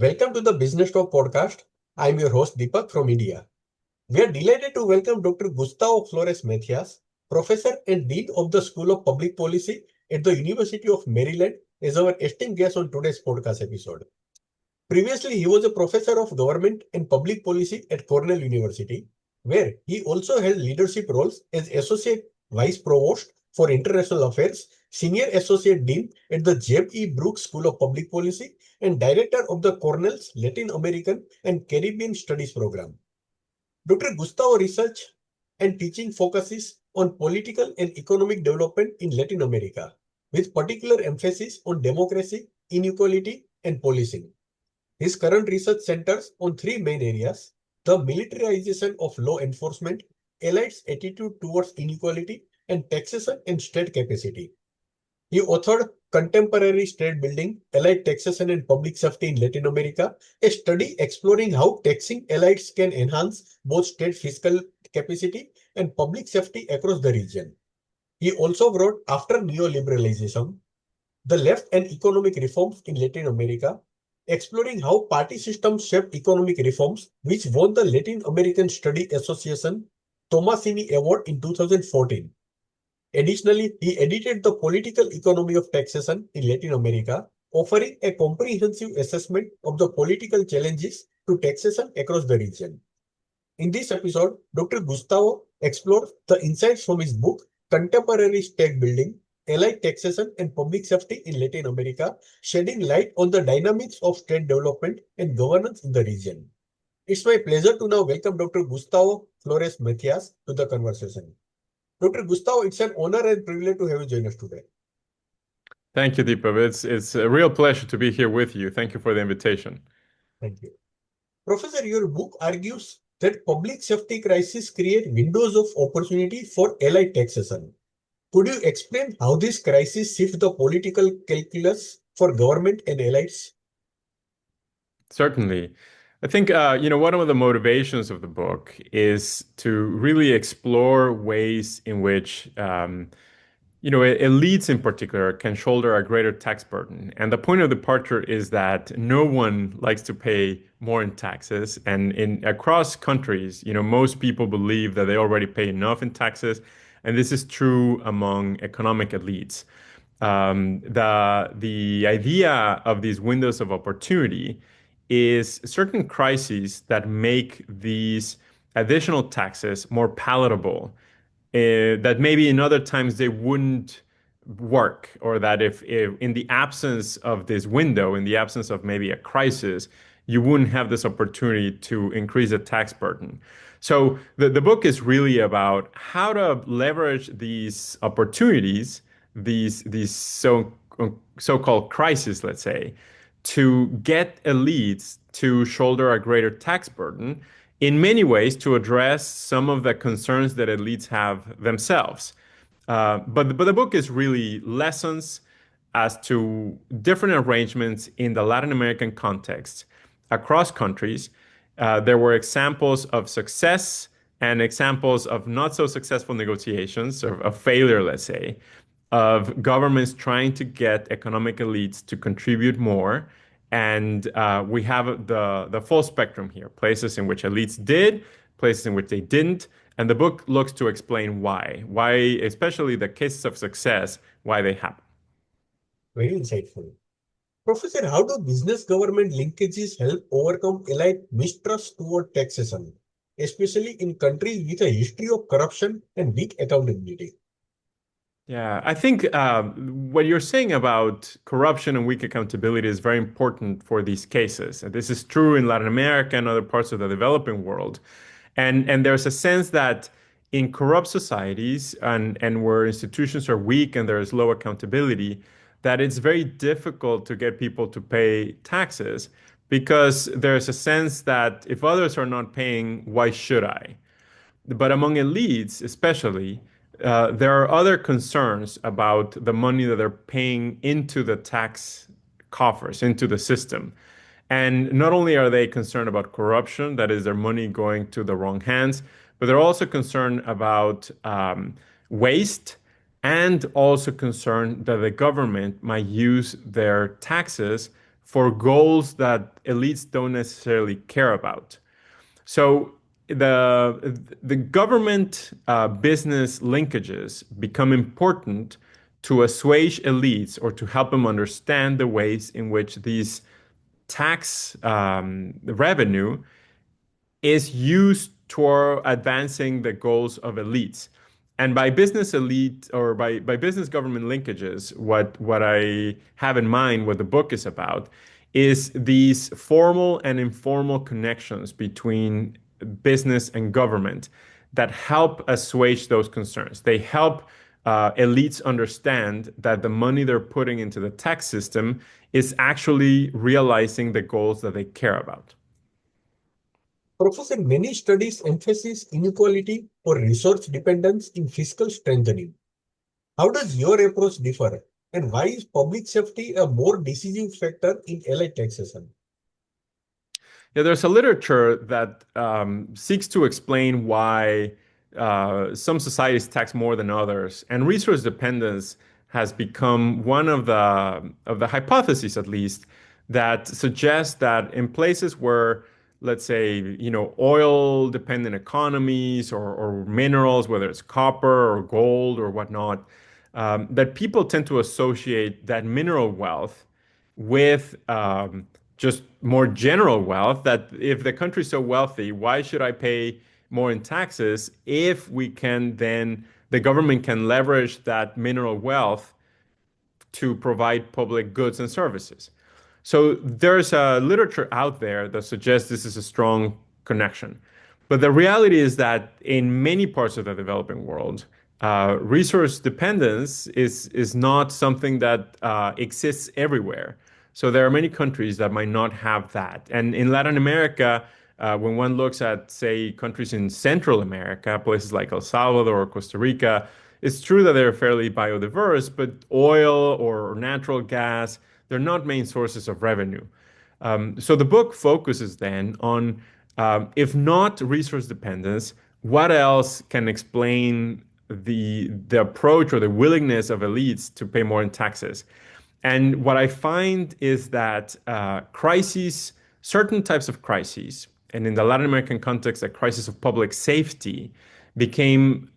Welcome to the Businesstalk podcast. I'm your host Deepak from India. We are delighted to welcome Dr. Gustavo Flores-Macías, Professor and Dean of the School of Public Policy at the University of Maryland, as our esteemed guest on today's podcast episode. Previously, he was a professor of government and public policy at Cornell University, where he also held leadership roles as Associate Vice Provost for International Affairs, Senior Associate Dean at the James E. Brooks School of Public Policy, and Director of the Cornell's Latin American and Caribbean Studies Program. Dr. Gustavo research and teaching focuses on political and economic development in Latin America, with particular emphasis on democracy, inequality, and policing. His current research centers on three main areas: the militarization of law enforcement, elites' attitude towards inequality, and taxation and state capacity. He authored Contemporary State Building, Elite Taxation and Public Safety in Latin America, a study exploring how taxing elites can enhance both state fiscal capacity and public safety across the region. He also wrote After Neoliberalism, The Left and Economic Reforms in Latin America, exploring how party systems shape economic reforms, which won the Latin American Study Association Tomasini Award in 2014. Additionally, he edited The Political Economy of Taxation in Latin America, offering a comprehensive assessment of the political challenges to taxation across the region. In this episode, Dr. Gustavo explores the insights from his book, Contemporary State Building, Allied Taxation and Public Safety in Latin America, shedding light on the dynamics of state development and governance in the region. It's my pleasure to now welcome Dr. Gustavo Flores-Macías to the conversation. Dr. Gustavo, it's an honor and privilege to have you join us today. Thank you, Deepak. It's a real pleasure to be here with you. Thank you for the invitation. Thank you. Professor, your book argues that public safety crises create windows of opportunity for allied taxation. Could you explain how this crisis shifts the political calculus for government and elites? Certainly. I think, one of the motivations of the book is to really explore ways in which, elites in particular can shoulder a greater tax burden. And the point of departure is that no one likes to pay more in taxes. And across countries, most people believe that they already pay enough in taxes. And this is true among economic elites. The idea of these windows of opportunity is certain crises that make these additional taxes more palatable, that maybe in other times they wouldn't work, or that if in the absence of this window, in the absence of maybe a crisis, you wouldn't have this opportunity to increase the tax burden. So the book is really about how to leverage these opportunities, these so-called crises, let's say, to get elites to shoulder a greater tax burden, in many ways to address some of the concerns that elites have themselves. But the book is really lessons as to different arrangements in the Latin American context across countries. There were examples of success and examples of not so successful negotiations, or of failure, let's say, of governments trying to get economic elites to contribute more. And we have the full spectrum here, places in which elites did, places in which they didn't. And the book looks to explain why, especially the cases of success, why they happen. Very insightful. Professor, how do business-government linkages help overcome elite mistrust toward taxation, especially in countries with a history of corruption and weak accountability? Yeah, I think what you're saying about corruption and weak accountability is very important for these cases. And this is true in Latin America and other parts of the developing world. And there's a sense that in corrupt societies and where institutions are weak and there is low accountability, that it's very difficult to get people to pay taxes, because there's a sense that if others are not paying, why should I? But among elites, especially, there are other concerns about the money that they're paying into the tax coffers, into the system. And not only are they concerned about corruption, that is, their money going to the wrong hands, but they're also concerned about waste, and also concerned that the government might use their taxes for goals that elites don't necessarily care about. So the government business linkages become important to assuage elites or to help them understand the ways in which these tax revenue is used toward advancing the goals of elites. And by business elite or by business government linkages, what I have in mind, what the book is about, is these formal and informal connections between business and government that help assuage those concerns. They help elites understand that the money they're putting into the tax system is actually realizing the goals that they care about. Professor, many studies emphasize inequality or resource dependence in fiscal strengthening. How does your approach differ? And why is public safety a more decisive factor in allied taxation? Yeah, there's a literature that seeks to explain why some societies tax more than others, and resource dependence has become one of the hypotheses, at least, that suggests that in places where, let's say, oil-dependent economies or minerals, whether it's copper or gold or whatnot, that people tend to associate that mineral wealth with just more general wealth, that if the country's so wealthy, why should I pay more in taxes if we can then, the government can leverage that mineral wealth to provide public goods and services. So there's a literature out there that suggests this is a strong connection. But the reality is that in many parts of the developing world, resource dependence is not something that exists everywhere. So there are many countries that might not have that. And in Latin America, when one looks at, say, countries in Central America, places like El Salvador or Costa Rica, it's true that they're fairly biodiverse, but oil or natural gas, they're not main sources of revenue. So the book focuses then on, if not resource dependence, what else can explain the approach or the willingness of elites to pay more in taxes? And what I find is that crises, certain types of crises, and in the Latin American context, a crisis of public safety, became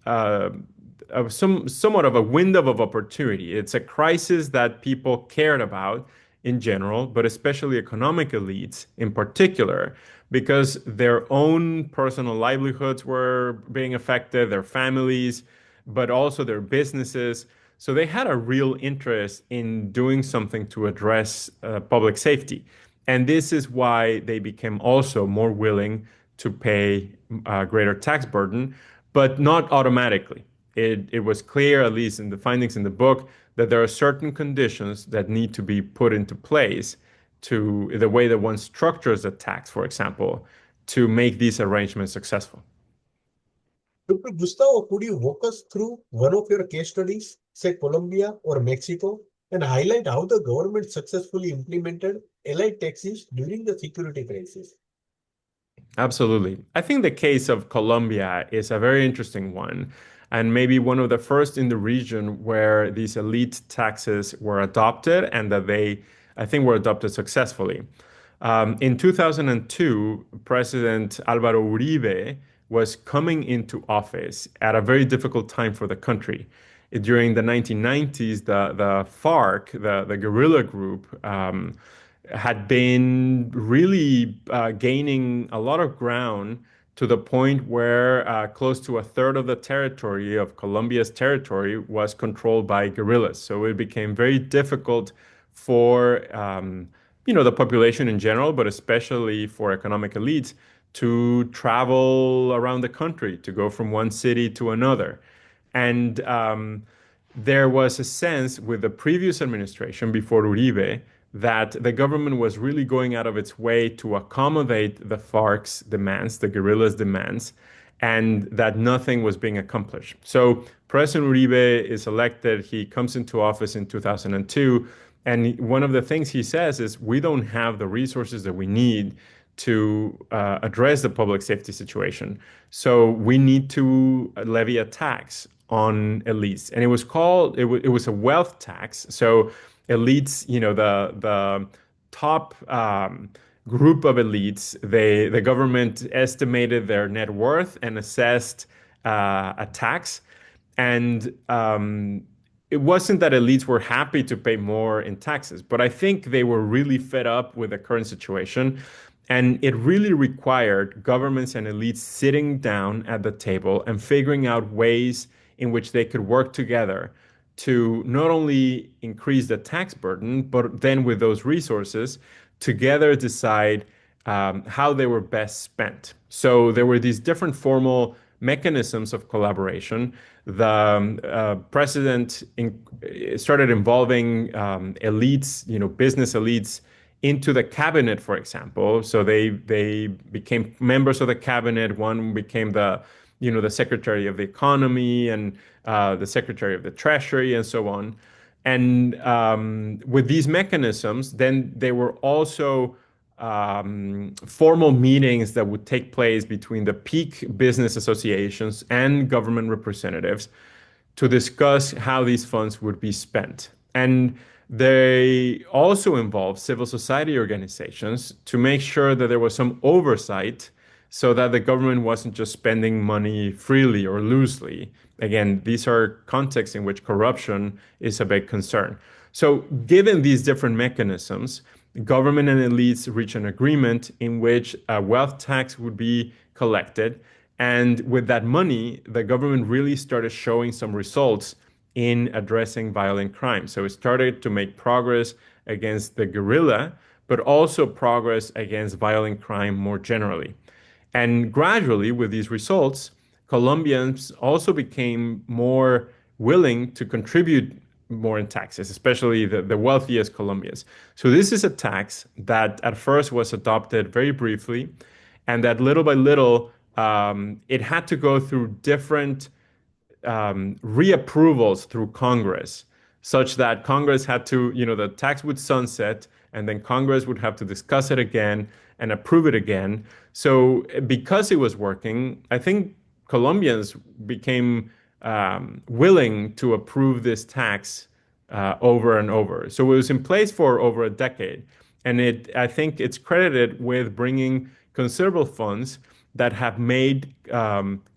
somewhat of a window of opportunity. It's a crisis that people cared about in general, but especially economic elites in particular, because their own personal livelihoods were being affected, their families, but also their businesses. So they had a real interest in doing something to address public safety. And this is why they became also more willing to pay a greater tax burden, but not automatically. It was clear, at least in the findings in the book, that there are certain conditions that need to be put into place to the way that one structures a tax, for example, to make these arrangements successful. Dr. Gustavo, could you walk us through one of your case studies, say Colombia or Mexico, and highlight how the government successfully implemented allied taxes during the security crisis? Absolutely. I think the case of Colombia is a very interesting one, and maybe one of the first in the region where these elite taxes were adopted and that they, I think, were adopted successfully. In 2002, President Álvaro Uribe was coming into office at a very difficult time for the country. During the 1990s, the FARC, the guerrilla group, had been really gaining a lot of ground to the point where close to a third of the territory of Colombia's territory was controlled by guerrillas. So it became very difficult for the population in general, but especially for economic elites to travel around the country, to go from one city to another. And there was a sense with the previous administration before Uribe that the government was really going out of its way to accommodate the FARC's demands, the guerrillas' demands, and that nothing was being accomplished. So President Uribe is elected. He comes into office in 2002. And one of the things he says is, we don't have the resources that we need to address the public safety situation. So we need to levy a tax on elites. And it was a wealth tax. So elites, the top group of elites. The government estimated their net worth and assessed a tax. And it wasn't that elites were happy to pay more in taxes, but I think they were really fed up with the current situation. And it really required governments and elites sitting down at the table and figuring out ways in which they could work together to not only increase the tax burden, but then with those resources, together decide how they were best spent. So there were these different formal mechanisms of collaboration. The president started involving elites, business elites into the cabinet, for example. So they became members of the cabinet. One became the secretary of the economy and the secretary of the treasury and so on. And with these mechanisms, then there were also formal meetings that would take place between the peak business associations and government representatives to discuss how these funds would be spent. And they also involved civil society organizations to make sure that there was some oversight so that the government wasn't just spending money freely or loosely. Again, these are contexts in which corruption is a big concern. So, given these different mechanisms, government and elites reach an agreement in which a wealth tax would be collected. And with that money, the government really started showing some results in addressing violent crime. So it started to make progress against the guerrilla, but also progress against violent crime more generally. And gradually, with these results, Colombians also became more willing to contribute more in taxes, especially the wealthiest Colombians. So this is a tax that at first was adopted very briefly, and that little by little, it had to go through different reapprovals through Congress, such that Congress had to, the tax would sunset, and then Congress would have to discuss it again and approve it again. So because it was working, I think Colombians became willing to approve this tax over and over. So it was in place for over a decade. And I think it's credited with bringing considerable funds that have made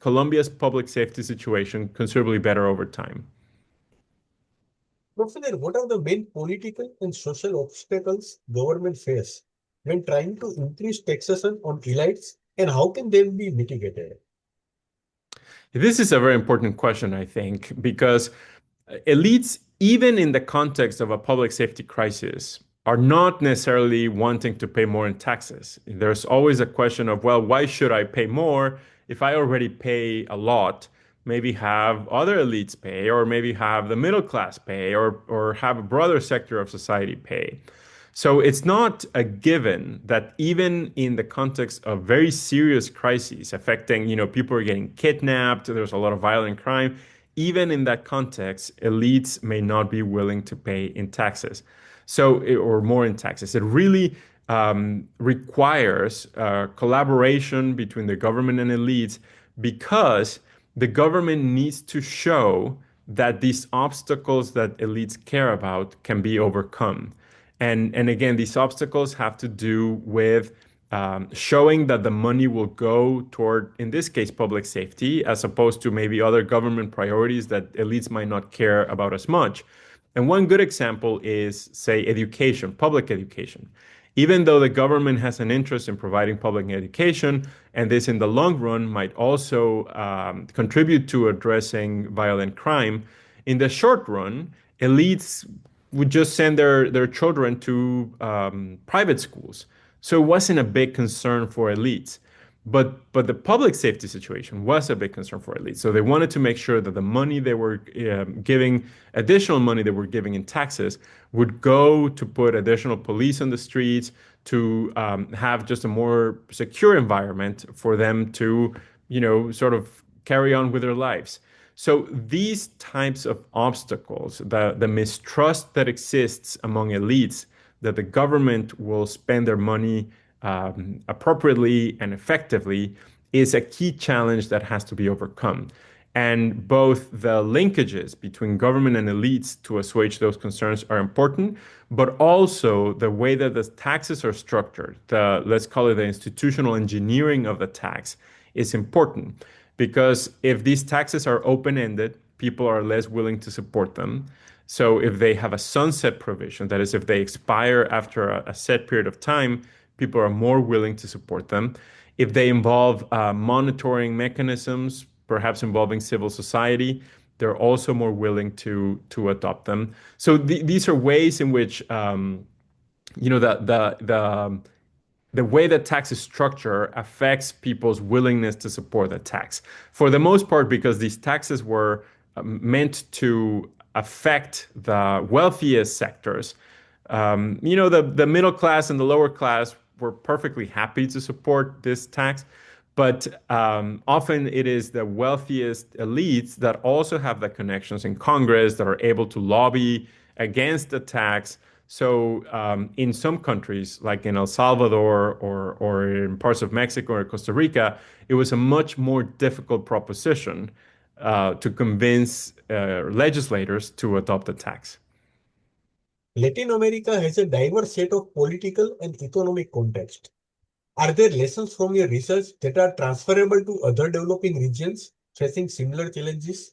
Colombia's public safety situation considerably better over time. Professor, what are the main political and social obstacles government face when trying to increase taxation on elites, and how can they be mitigated? This is a very important question, I think, because elites, even in the context of a public safety crisis, are not necessarily wanting to pay more in taxes. There's always a question of, well, why should I pay more if I already pay a lot? Maybe have other elites pay, or maybe have the middle class pay, or have a broader sector of society pay. So it's not a given that even in the context of very serious crises affecting, people are getting kidnapped, there's a lot of violent crime. Even in that context, elites may not be willing to pay in taxes. So, or more in taxes. It really requires collaboration between the government and elites, because the government needs to show that these obstacles that elites care about can be overcome. And again, these obstacles have to do with showing that the money will go toward, in this case, public safety, as opposed to maybe other government priorities that elites might not care about as much. And one good example is, say, education, public education. Even though the government has an interest in providing public education, and this in the long run might also contribute to addressing violent crime, in the short run, elites would just send their children to private schools. So it wasn't a big concern for elites. But the public safety situation was a big concern for elites. So they wanted to make sure that the money they were giving, additional money they were giving in taxes, would go to put additional police on the streets, to have just a more secure environment for them to, sort of carry on with their lives. So these types of obstacles, the mistrust that exists among elites, that the government will spend their money appropriately and effectively, is a key challenge that has to be overcome. And both the linkages between government and elites to assuage those concerns are important, but also the way that the taxes are structured, let's call it the institutional engineering of the tax, is important. Because if these taxes are open-ended, people are less willing to support them. So if they have a sunset provision, that is, if they expire after a set period of time, people are more willing to support them. If they involve monitoring mechanisms, perhaps involving civil society, they're also more willing to adopt them. So these are ways in which the way that tax is structured affects people's willingness to support the tax. For the most part, because these taxes were meant to affect the wealthiest sectors, the middle class and the lower class were perfectly happy to support this tax. But often it is the wealthiest elites that also have the connections in Congress that are able to lobby against the tax. So in some countries, like in El Salvador or in parts of Mexico or Costa Rica, it was a much more difficult proposition to convince legislators to adopt the tax. Latin America has a diverse set of political and economic context. Are there lessons from your research that are transferable to other developing regions facing similar challenges?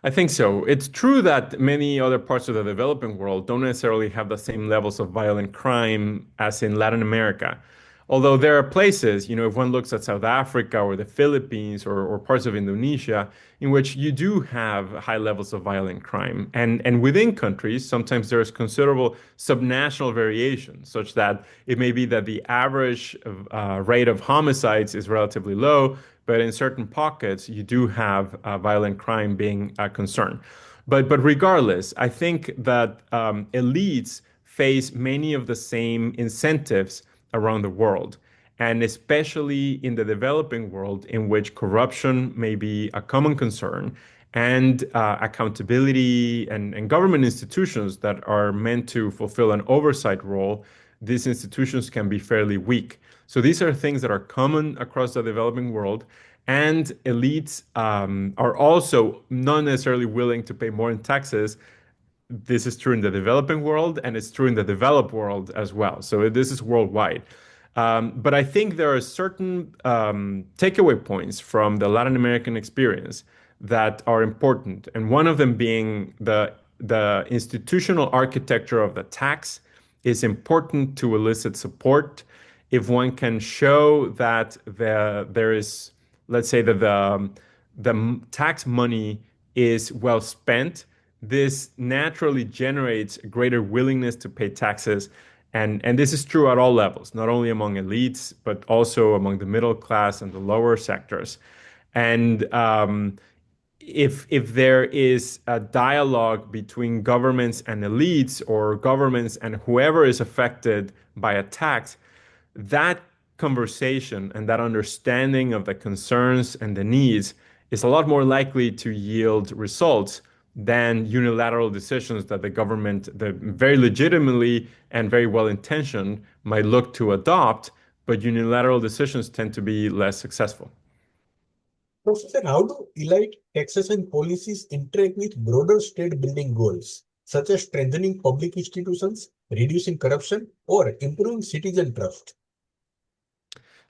I think so. It's true that many other parts of the developing world don't necessarily have the same levels of violent crime as in Latin America. Although there are places, if one looks at South Africa or the Philippines or parts of Indonesia, in which you do have high levels of violent crime. And within countries, sometimes there is considerable subnational variation, such that it may be that the average rate of homicides is relatively low, but in certain pockets, you do have violent crime being a concern. But regardless, I think that elites face many of the same incentives around the world, and especially in the developing world, in which corruption may be a common concern, and accountability and government institutions that are meant to fulfill an oversight role, these institutions can be fairly weak. So these are things that are common across the developing world. And elites are also not necessarily willing to pay more in taxes. This is true in the developing world, and it's true in the developed world as well. So this is worldwide. But I think there are certain takeaway points from the Latin American experience that are important, and one of them being the institutional architecture of the tax is important to elicit support. If one can show that there is, let's say that the tax money is well spent, this naturally generates a greater willingness to pay taxes. And this is true at all levels, not only among elites, but also among the middle class and the lower sectors. And if there is a dialogue between governments and elites, or governments and whoever is affected by a tax, that conversation and that understanding of the concerns and the needs is a lot more likely to yield results than unilateral decisions that the government, very legitimately and very well intentioned, might look to adopt, but unilateral decisions tend to be less successful. Professor, how do elite taxation policies interact with broader state building goals, such as strengthening public institutions, reducing corruption, or improving citizen trust?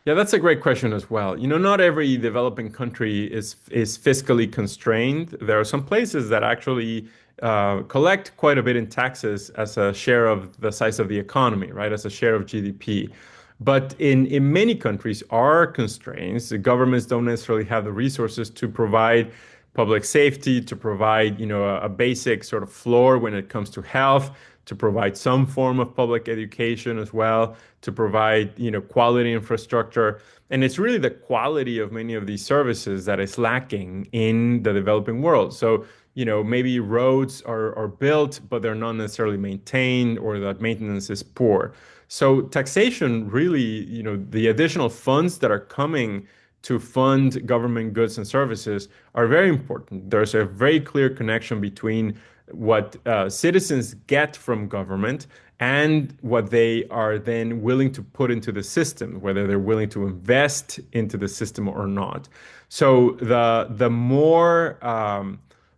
Yeah, that's a great question as well. Not every developing country is fiscally constrained. There are some places that actually collect quite a bit in taxes as a share of the size of the economy, right? As a share of GDP. But in many countries are constraints. The governments don't necessarily have the resources to provide public safety, to provide, a basic sort of floor when it comes to health, to provide some form of public education as well, to provide, quality infrastructure. And it's really the quality of many of these services that is lacking in the developing world. So, maybe roads are built, but they're not necessarily maintained, or that maintenance is poor. So taxation really, the additional funds that are coming to fund government goods and services are very important. There's a very clear connection between what citizens get from government and what they are then willing to put into the system, whether they're willing to invest into the system or not. So the more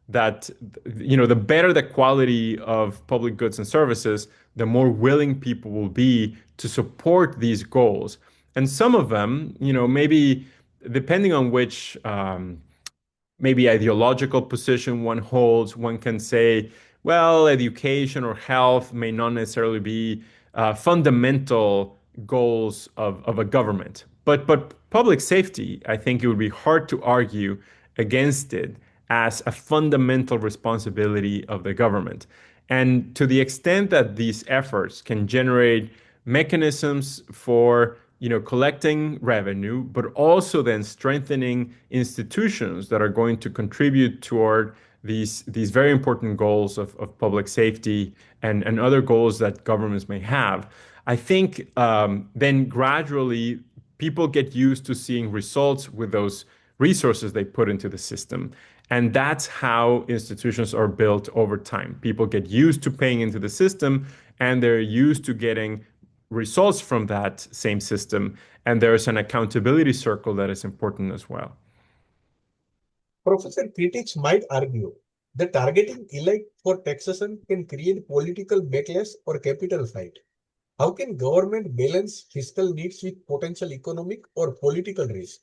that the better the quality of public goods and services, the more willing people will be to support these goals. And some of them, maybe depending on which maybe ideological position one holds, one can say, well, education or health may not necessarily be fundamental goals of a government. But public safety, I think it would be hard to argue against it as a fundamental responsibility of the government. And to the extent that these efforts can generate mechanisms for collecting revenue, but also then strengthening institutions that are going to contribute toward these very important goals of public safety and other goals that governments may have. I think then gradually people get used to seeing results with those resources they put into the system. And that's how institutions are built over time. People get used to paying into the system and they're used to getting results from that same system. And there's an accountability circle that is important as well. Professor, critics might argue that targeting elite for taxation can create political backlash or capital fight. How can government balance fiscal needs with potential economic or political risk?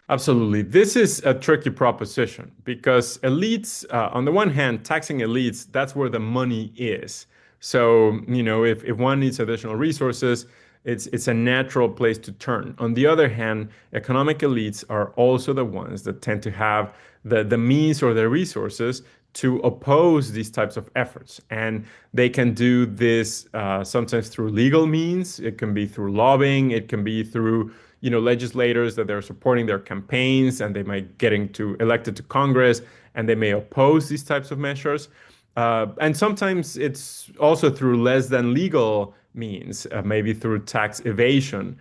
Absolutely. This is a tricky proposition because elites, on the one hand, taxing elites, that's where the money is. So, if one needs additional resources, it's a natural place to turn. On the other hand, economic elites are also the ones that tend to have the means or the resources to oppose these types of efforts. And they can do this sometimes through legal means. It can be through lobbying. It can be through legislators that they're supporting their campaigns and they might getting to elected to Congress and they may oppose these types of measures. And sometimes it's also through less than legal means, maybe through tax evasion.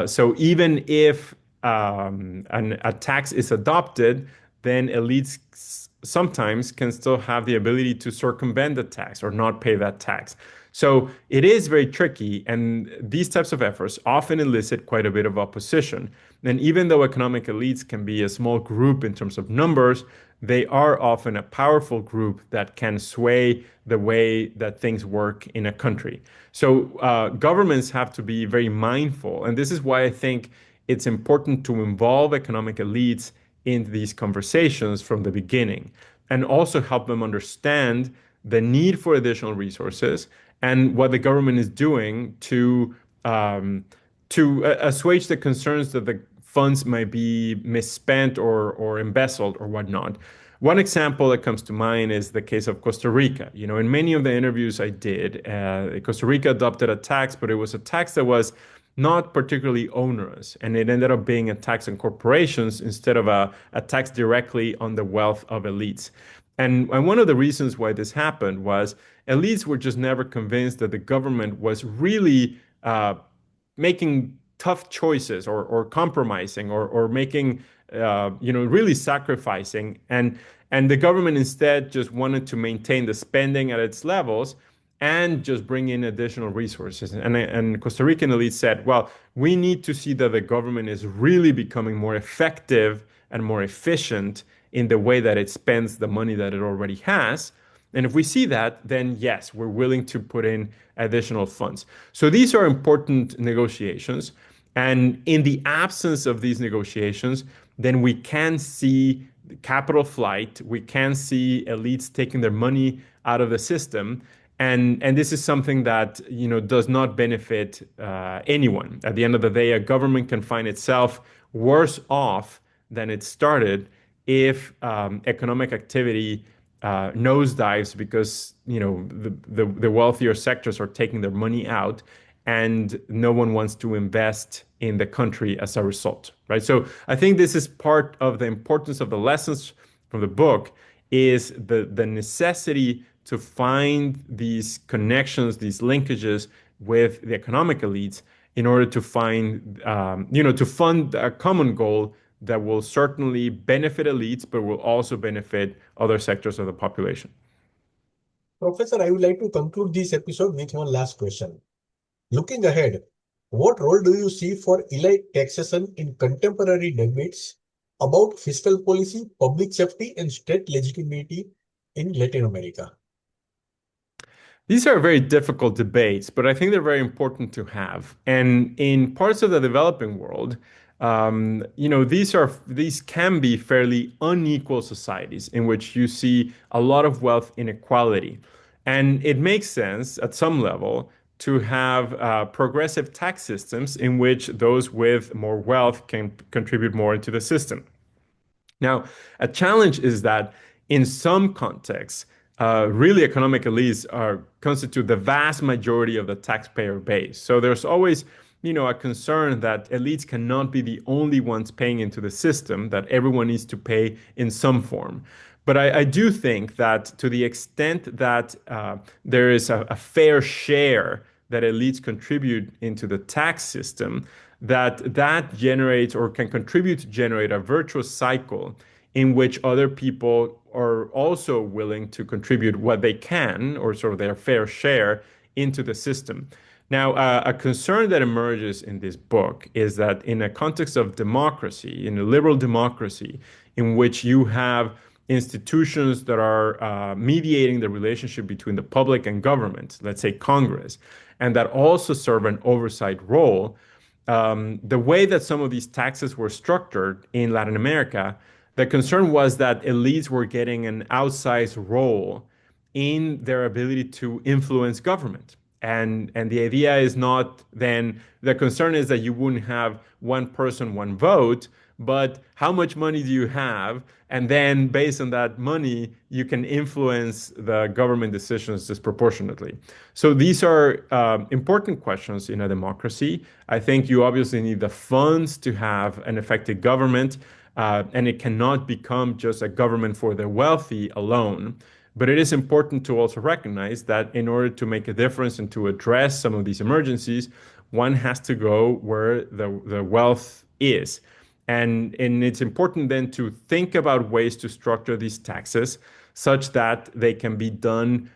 So even if a tax is adopted, then elites sometimes can still have the ability to circumvent the tax or not pay that tax. So it is very tricky, and these types of efforts often elicit quite a bit of opposition. And even though economic elites can be a small group in terms of numbers, they are often a powerful group that can sway the way that things work in a country. So governments have to be very mindful, and this is why I think it's important to involve economic elites in these conversations from the beginning and also help them understand the need for additional resources and what the government is doing to assuage the concerns that the funds might be misspent or embezzled or whatnot. One example that comes to mind is the case of Costa Rica. In many of the interviews I did, Costa Rica adopted a tax, but it was a tax that was not particularly onerous, and it ended up being a tax on corporations instead of a tax directly on the wealth of elites. And one of the reasons why this happened was elites were just never convinced that the government was really making tough choices or compromising or making really sacrificing, and the government instead just wanted to maintain the spending at its levels and just bring in additional resources. And Costa Rican elites said, well, we need to see that the government is really becoming more effective and more efficient in the way that it spends the money that it already has. And if we see that, then yes, we're willing to put in additional funds. So these are important negotiations. And in the absence of these negotiations, then we can see capital flight. We can see elites taking their money out of the system. And this is something that does not benefit anyone. At the end of the day, a government can find itself worse off than it started if economic activity nosedives because the wealthier sectors are taking their money out and no one wants to invest in the country as a result, right? So I think this is part of the importance of the lessons from the book is the necessity to find these connections, these linkages with the economic elites in order to find, to fund a common goal that will certainly benefit elites, but will also benefit other sectors of the population. Professor, I would like to conclude this episode with one last question. Looking ahead, what role do you see for elite taxation in contemporary debates about fiscal policy, public safety, and state legitimacy in Latin America? These are very difficult debates, but I think they're very important to have. And in parts of the developing world, these can be fairly unequal societies in which you see a lot of wealth inequality. And it makes sense at some level to have progressive tax systems in which those with more wealth can contribute more into the system. Now, a challenge is that in some contexts, really economic elites constitute the vast majority of the taxpayer base. So there's always, a concern that elites cannot be the only ones paying into the system, that everyone needs to pay in some form. But I do think that to the extent that there is a fair share that elites contribute into the tax system, that generates or can contribute to generate a virtuous cycle in which other people are also willing to contribute what they can or sort of their fair share into the system. Now, a concern that emerges in this book is that in a context of democracy, in a liberal democracy, in which you have institutions that are mediating the relationship between the public and government, let's say Congress, and that also serve an oversight role, the way that some of these taxes were structured in Latin America, the concern was that elites were getting an outsized role in their ability to influence government. And the idea is not then, the concern is that you wouldn't have one person, one vote, but how much money do you have? And then based on that money, you can influence the government decisions disproportionately. So these are important questions in a democracy. I think you obviously need the funds to have an effective government, and it cannot become just a government for the wealthy alone. But it is important to also recognize that in order to make a difference and to address some of these emergencies, one has to go where the wealth is. And it's important then to think about ways to structure these taxes such that they can be done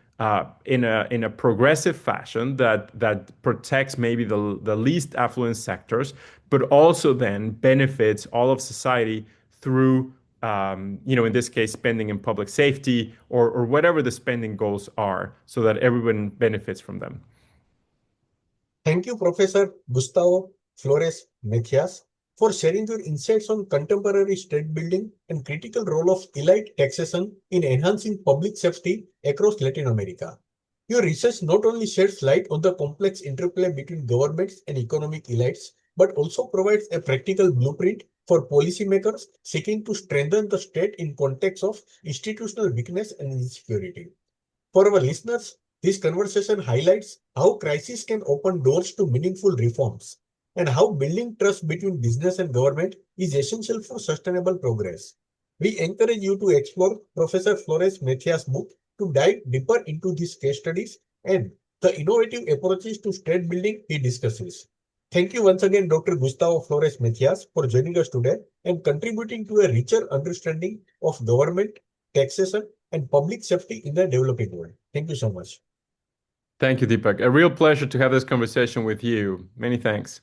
in a progressive fashion that protects maybe the least affluent sectors, but also then benefits all of society through in this case, spending in public safety or whatever the spending goals are so that everyone benefits from them. Thank you, Professor Gustavo Flores-Macías, for sharing your insights on contemporary state building and critical role of elite taxation in enhancing public safety across Latin America. Your research not only sheds light on the complex interplay between governments and economic elites, but also provides a practical blueprint for policymakers seeking to strengthen the state in context of institutional weakness and insecurity. For our listeners, this conversation highlights how crisis can open doors to meaningful reforms and how building trust between business and government is essential for sustainable progress. We encourage you to explore Professor Flores-Macías' book to dive deeper into these case studies and the innovative approaches to state building he discusses. Thank you once again, Dr. Gustavo Flores-Macías, for joining us today and contributing to a richer understanding of government, taxation, and public safety in the developing world. Thank you so much. Thank you, Deepak. A real pleasure to have this conversation with you. Many thanks.